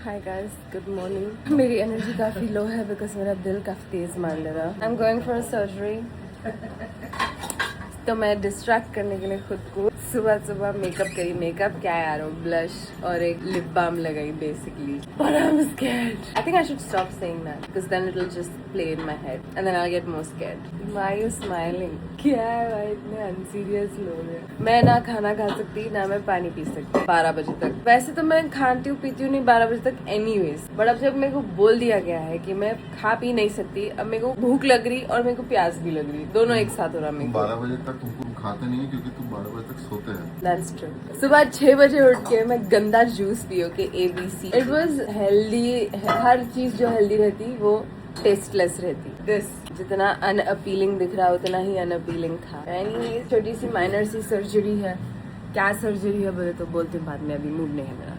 Hi guys, good morning. मेरी energy काफ़ी लो है बिकॉज मेरा दिल काफ़ी तेज़ मान ले रहा। I am going for surgery. तो मैं डिस्ट्रैक्ट करने के लिए खुद को सुबह सुबह मेकअप करी। मेकअप क्या यार, वो ब्लश और एक लिप बाम लगाई basically. But I'm scared. I think I should stop saying that because then it'll just play in my head and then I'll get more scared. Why are you smiling? क्या है भाई, इतने अनसीरियस लोग हैं। मैं ना खाना खा सकती ना मैं पानी पी सकती 12 बजे तक। वैसे तो मैं खाती हूँ पीती हूँ नहीं 12 बजे तक एनीवेज, बट अब जब मेरे को बोल दिया गया है कि मैं खा पी नहीं सकती, अब मेरे को भूख लग रही और मेरे को प्यास भी लग रही, दोनों एक साथ हो रहा। मेरे को 12 बजे तक तुम खाते नहीं है क्योंकि तुम 12 बजे तक सोते हैं। That's true. सुबह 6 बजे उठ के मैं गंदा जूस पियो के ABC। It was healthy। हर चीज जो हेल्दी रहती वो टेस्टलेस रहती। This जितना अनअपीलिंग दिख रहा उतना ही अनअपीलिंग था। यानी छोटी सी माइनर सी सर्जरी है। क्या सर्जरी है बोले तो बोलते बाद में, अभी मूड नहीं है मेरा।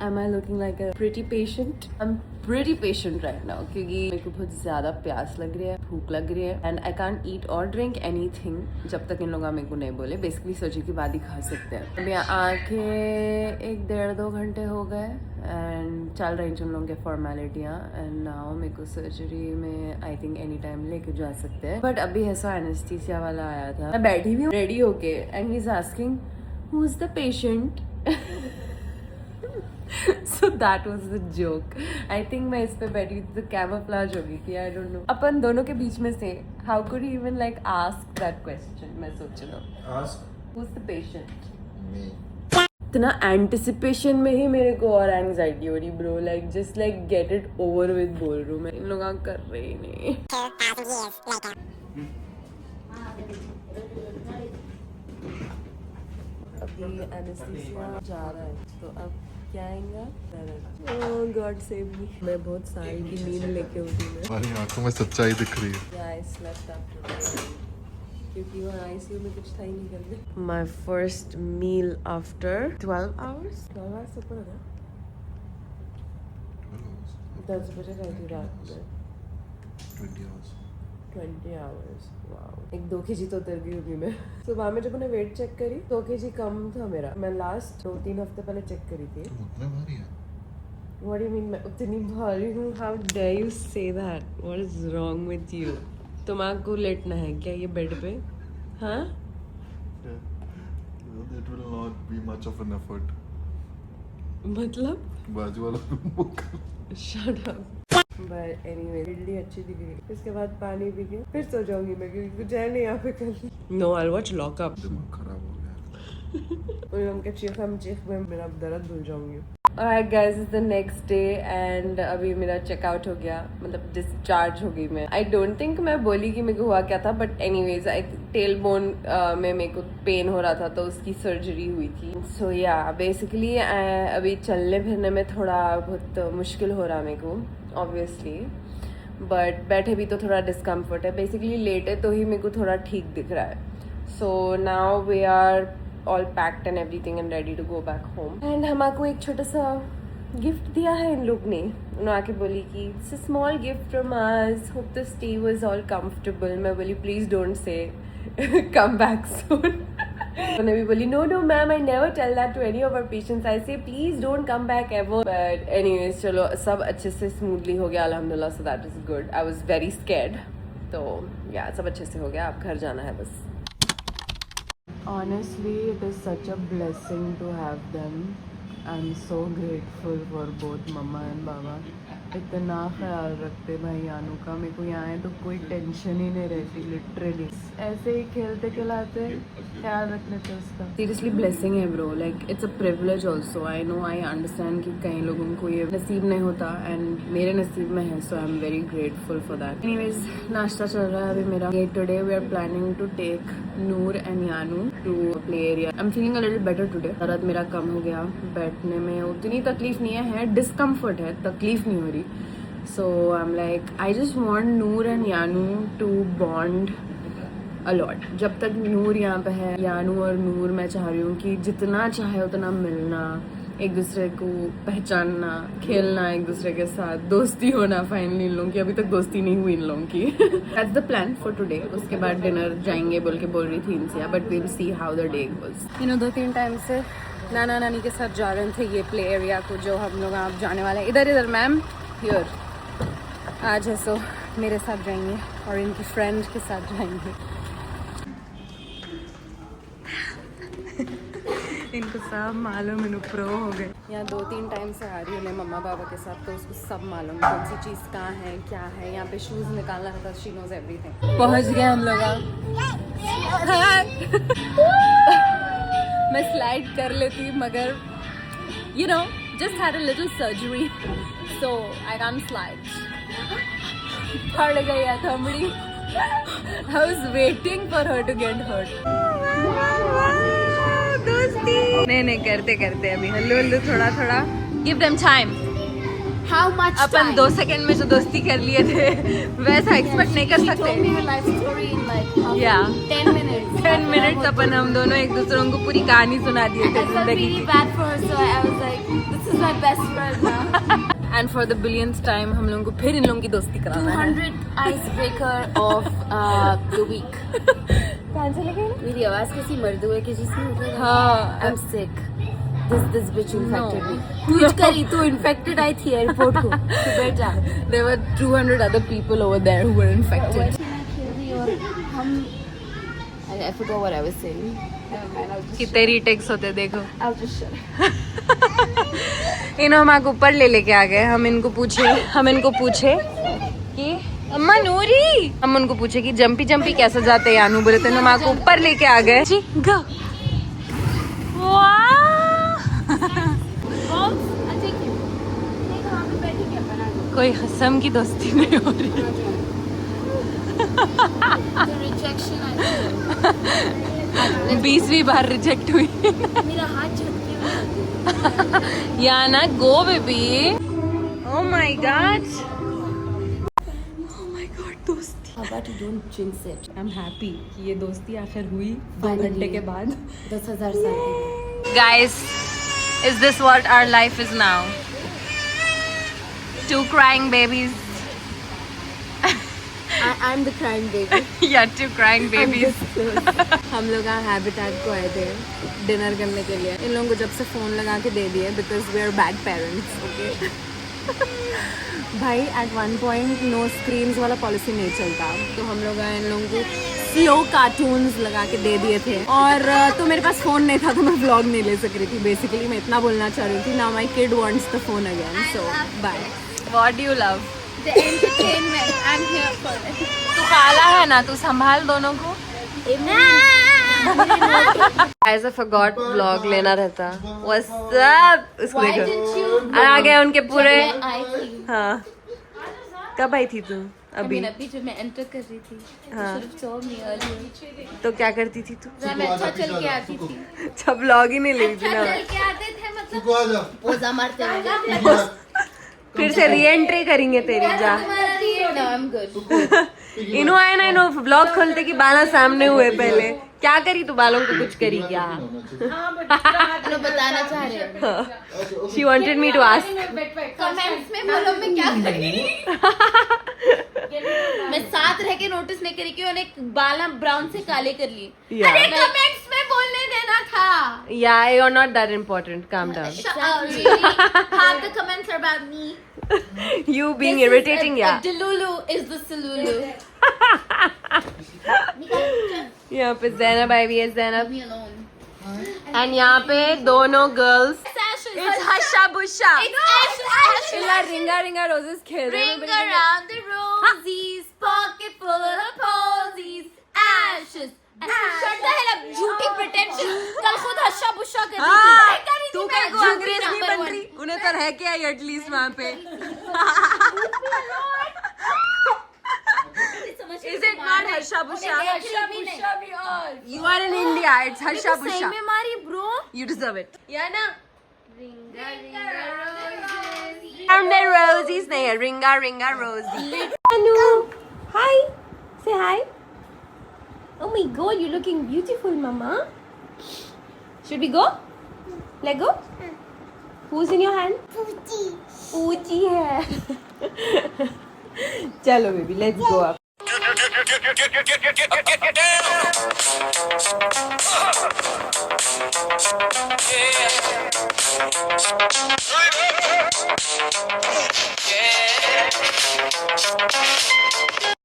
Am I looking like a pretty patient? I'm pretty patient right now क्योंकि मेरे को बहुत ज्यादा प्यास लग रही है, भूख लग रही है and I can't eat or drink anything जब तक इन लोग मेरे को नहीं बोले। बेसिकली सर्जरी के बाद ही खा सकते हैं। अभी आके 1-1.5-2 घंटे हो गए एंड चल रही उन लोगों के फॉर्मेलिटियाँ एंड नाउ मेरे को सर्जरी में आई थिंक एनी टाइम लेके जा सकते हैं। बट अभी ऐसा एनेस्थीसिया वाला आया था, मैं बैठी हुई हूँ रेडी होके and he is asking who is the patient. So that was the joke. I think मैं इस पे बैठी थी तो कैमोफ्लेज हो गई थी। I don't know. अपन दोनों के बीच में से how could he even like ask that question? मैं सोच रहा हूँ। Ask Who's the patient? me. इतना एंटिसिपेशन में ही मेरे को और एंग्जाइटी हो रही bro. Like just like get it over with बोल रही हूँ मैं। इन लोग कर रहे ही नहीं। अभी एनेस्थीसिया जा रहा है तो अब क्या आएगा? ओह गॉड सेव मी। मैं बहुत साल की नींद लेके उठी मैं। तुम्हारी आंखों में सच्चाई दिख रही है। Yeah, I slept after क्योंकि वहाँ ICU में कुछ था ही नहीं करने। My first meal after 12 hours? 12 hours से ऊपर होगा। 10 बजे खाई थी रात में। 20 hours. Wow. एक 2 kg तो उतर गई होगी मैं। सुबह में जब मैंने वेट चेक करी 2 kg कम था मेरा। मैं लास्ट 2-3 हफ्ते पहले चेक करी थी। तुम उतने भारी है? What do you mean मैं उतनी भारी हूँ? How dare you say that? What is wrong with you? तुम्हारा लेटना है क्या ये बेड पे? हाँ? It will not be much of an effort. मतलब? बाजू वाला रूम बुक कर। Shut up. But anyway, idli अच्छी दिख रही। इसके बाद पानी पी के फिर सो जाऊंगी मैं क्योंकि कुछ है नहीं यहाँ पे कल। No, I'll watch Lock Up. दिमाग खराब हो गया। और उनके चीख में मेरा दर्द भूल जाऊंगी। Alright guys, it's the next day and अभी मेरा चेकआउट हो गया, मतलब डिस्चार्ज हो गई मैं। I don't think मैं बोली कि मेरे को हुआ क्या था, but anyways, टेल बोन में मेरे को पेन हो रहा था तो उसकी सर्जरी हुई थी। So yeah, basically अभी चलने फिरने में थोड़ा बहुत मुश्किल हो रहा मेरे को, obviously, but बैठे भी तो थोड़ा डिस्कम्फर्ट है। बेसिकली लेटे तो ही मेरे को थोड़ा ठीक दिख रहा है। So now we are all packed and everything and ready to go back home. And हमको एक छोटा सा गिफ्ट दिया है इन लोग ने। उन्होंने आके बोली कि it's a small gift from us. Hope the stay was all comfortable. मैं बोली please don't say come back soon. उन्होंने भी बोली no ma'am, I never tell that to any of our patients. I say please don't come back ever. But anyways चलो सब अच्छे से smoothly हो गया अल्हम्दुलिल्लाह, so that is good. I was very scared. तो yeah, सब अच्छे से हो गया, अब घर जाना है बस। Honestly, it is such a blessing to have them. I'm so grateful for both Mama and Baba. इतना ख्याल रखते भाई यानू का। मेरे को यहाँ है तो कोई टेंशन ही नहीं रहती, लिटरली ऐसे ही खेलते खिलाते ख्याल रख लेते उसका। सीरियसली ब्लेसिंग है bro, like it's a privilege also. I know, I understand कि कई लोगों को ये नसीब नहीं होता एंड मेरे नसीब में है, so I am very grateful for that. Anyways नाश्ता चल रहा है अभी मेरा। Today we are planning to take Noor and Yanu to play area. I am feeling a little better today. दर्द मेरा कम हो गया, बैठने में उतनी तकलीफ नहीं है, डिस्कम्फर्ट है, तकलीफ नहीं हो रही। So I'm like, I just want Noor and Yanu to bond a lot. जब तक नूर यहाँ पे है, यानू और नूर मैं चाह रही हूँ कि जितना चाहे उतना मिलना, एक दूसरे को पहचानना, खेलना एक दूसरे के साथ, दोस्ती होना फाइनली इन लोगों की। अभी तक दोस्ती नहीं हुई इन लोगों की। That's the plan for today. उसके बाद डिनर जाएंगे बोल रही थी इनसे, but we'll see how the day goes. 2-3 time से नाना नानी के साथ जा रहे थे ये प्ले एरिया को जो हम लोग आप जाने वाले हैं। इधर मैम हियर आज है, सो मेरे साथ जाएंगे और इनकी फ्रेंड के साथ जाएंगे। इनको सब मालूम, इन प्रो हो गए। यहाँ 2-3 टाइम से आ रही हूँ मैं मम्मा पापा के साथ, तो उसको सब मालूम कौन सी चीज़ कहाँ है क्या है। यहाँ पे शूज़ निकालना रहता, शी नोज एवरीथिंग। पहुँच गए हम लोग। मैं स्लाइड कर लेती मगर you know just had a little surgery so I can't slide. पड़ गई है थमड़ी। I was waiting for her to get hurt. दोस्ती नहीं करते अभी हल्लू थोड़ा give them time. How much upon time? 2 second में जो दोस्ती कर लिए थे वैसा एक्सपेक्ट नहीं कर She told सकते। me her life story in like Yeah. 10 minutes. 10 minutes अपन हम दोनों एक दूसरे को पूरी कहानी सुना दिए थे I felt जिंदगी really की। bad for her, so I was like, this is my best friend now. And for the billionth time हम लोगों को फिर इन लोगों की दोस्ती कराना है। 200 icebreaker of the week. कहाँ चले गए? मेरी आवाज कैसी मर्दू है कि जिसमें हाँ I'm sick. This bitch infected me. तू infected आई थी एयरपोर्ट को। तू बैठ जा। There were 200 other people over there who were infected. I forgot what I was saying. कितने रीटेक्स होते देखो। I'll just shut up. इन हम आगे ऊपर ले लेके आ गए। हम इनको पूछे कि अम्मा नूरी, हम उनको पूछे कि जंपी कैसे जाते हैं यानू, बोले तो हम आगे ऊपर लेके आ गए जी। गो कोई हसम की दोस्ती नहीं हो रही। The rejection I 20वीं बार रिजेक्ट हुई। मेरा हाथ झटके हुए। Yana go baby. Oh my god दोस्ती। How about you don't jinx it? I am happy कि ये दोस्ती आखिर हुई 2 Finally. घंटे के बाद। 10,000 साल की। Guys, is this what our life is now? 2 crying babies. I'm the crying baby. Yeah, 2 crying I'm babies. this close. हम लोग यहाँ हैबिटेट को आए थे डिनर करने के लिए। इन लोगों को जब से फ़ोन लगा के दे दिए because we are bad parents. Okay भाई at one point no screens वाला पॉलिसी नहीं चलता, तो हम लोग इन लोगों को स्लो कार्टून्स लगा के दे दिए थे। और तो मेरे पास फ़ोन नहीं था तो मैं व्लॉग नहीं ले सक रही थी। बेसिकली मैं इतना बोलना चाह रही थी, now my kid wants the phone again, so bye. What do you love? The entertainment. I'm here for it. तू काला है ना, तू संभाल दोनों को। Guys, I forgot vlog लेना रहता। What's up? उसको Why देखो। didn't you? आ गए उनके पूरे। जब मैं आई थी। हाँ कब आई थी तू? अभी अभी जब मैं एंटर कर रही थी। हाँ। You should have told me earlier. तो क्या करती थी तू? मैं अच्छा चल के आती थी। जब vlog ही नहीं ले रही थी ना। चल के आते थे मतलब। पोजा मारते हुए। फिर से री एंट्री करेंगे तेरी जा। No, I'm good. इनो आए ना, इनो व्लॉग खोलते कि बाला सामने हुए पहले। क्या करी तू? बालों को कुछ करी क्या? तो बताना चाह रहे हैं। She wanted me to ask. Comments में बोलो मैं क्या करी। मैं साथ रह के नोटिस नहीं करी कि उन्हें बाला ब्राउन से काले कर लिए। Yeah. अरे कमेंट्स में बोलने देना था। Yeah, you're not that important. Calm down. Really? Half the comments are about me. You being This is irritating, a yeah. Delulu is the Salulu. यहाँ पे ज़ैनब आई हुई है, ज़ैनब। Me alone. एंड यहाँ पे दोनों गर्ल्स Ashes. It's हर्षा बुशा। Ashes. इला रिंगा रिंगा रोजेस खेल रहे Ring around the rosies, pocket full of posies, ashes. Shut the hell up, झूठी pretension. कल खुद हर्षा बुशा कर रही हाँ, थी। तू कहीं को अंग्रेज नहीं बन रही। उन्हें तो रह के आई एटलीस्ट वहाँ पे। Is it not Harsha Busha? You are in India. It's Harsha सही Busha. में मारी bro. You deserve it. Yeah ना? Ringa ringa roses. Round the roses नहीं है, ringa ringa rosy. Anu, hi. Say hi. Oh my God, you're looking beautiful, Mama. Should we go? Let go. Who's in your hand? Poochie. Poochie है. चलो baby, let's go up. Get down! Yeah.